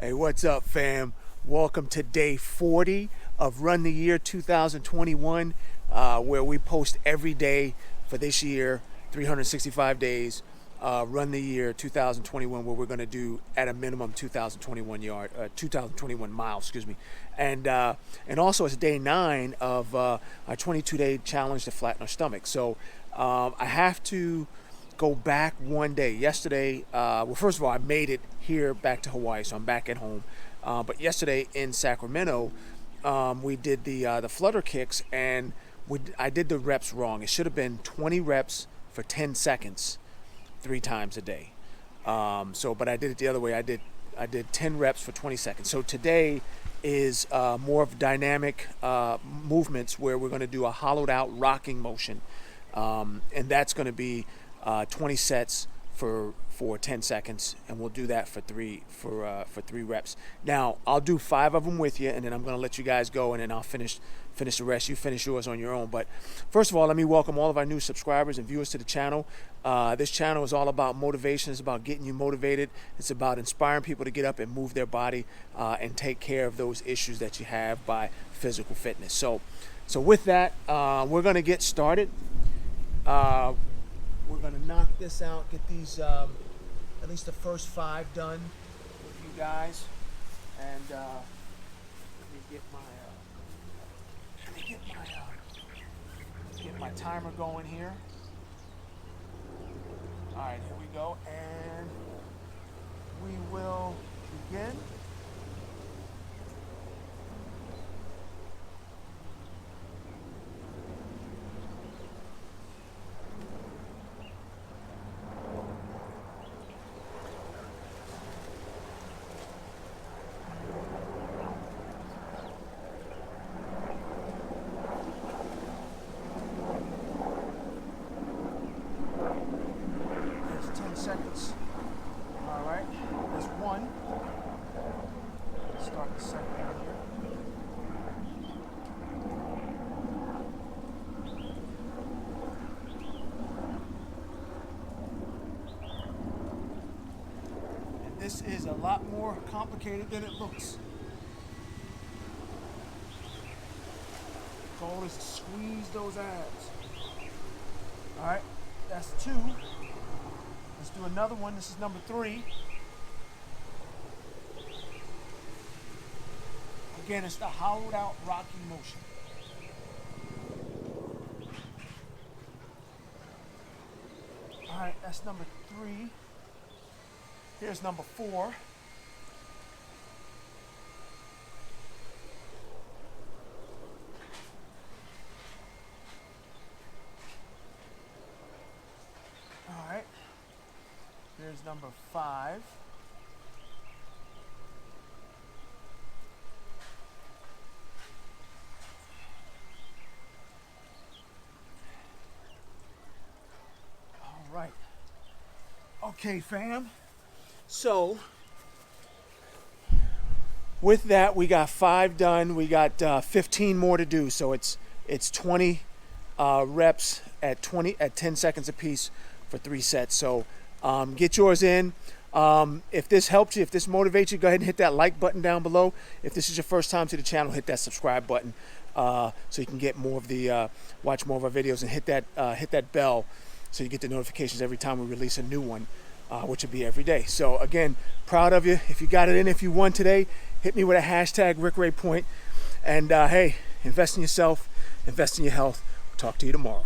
Hey, what's up, fam? Welcome to day 40 of Run the Year 2021, where we post every day for this year, 365 days. Run the Year 2021, where we're going to do at a minimum 2021 miles, excuse me. And also it's day 9 of our 22-day challenge to flatten our stomach. So I have to go back one day. Yesterday, well, first of all, I made it here back to Hawaii, so I'm back at home. But yesterday in Sacramento, we did the flutter kicks, and I did the reps wrong. It should have been 20 reps for 10 seconds, 3 times a day. But I did it the other way. I did 10 reps for 20 seconds. So today is more of dynamic movements where we're going to do a hollowed out rocking motion, and that's going to be 20 sets for 10 seconds, and we'll do that for three reps. Now I'll do 5 of them with you, and then I'm going to let you guys go, and then I'll finish the rest. You finish yours on your own. But first of all, let me welcome all of our new subscribers and viewers to the channel. This channel is all about motivation. It's about getting you motivated. It's about inspiring people to get up and move their body and take care of those issues that you have by physical fitness. So with that, we're going to get started. We're going to knock this out, get these, at least the first 5 done with you guys. And let me get my timer going here. All right, here we go. And we will begin. Seconds. All right, there's 1. Let's start the second one here. And this is a lot more complicated than it looks. The goal is to squeeze those abs. All right, that's 2. Let's do another one. This is number 3. Again, it's the hollowed out rocking motion. All right, that's number 3. Here's number 4. All right. Here's number 5. All right. Okay, fam. So with that, we got 5 done. We got 15 more to do. So it's 20 reps at 10 seconds apiece for 3 sets. So get yours in. If this helps you, if this motivates you, go ahead and hit that like button down below. If this is your first time to the channel, hit that subscribe button so you can get more of the watch more of our videos, and hit that bell so you get the notifications every time we release a new one, which will be every day. So again, proud of you. If you got it in, if you won today, hit me with a hashtag #RickRayPoint. And hey, invest in yourself, invest in your health. We'll talk to you tomorrow.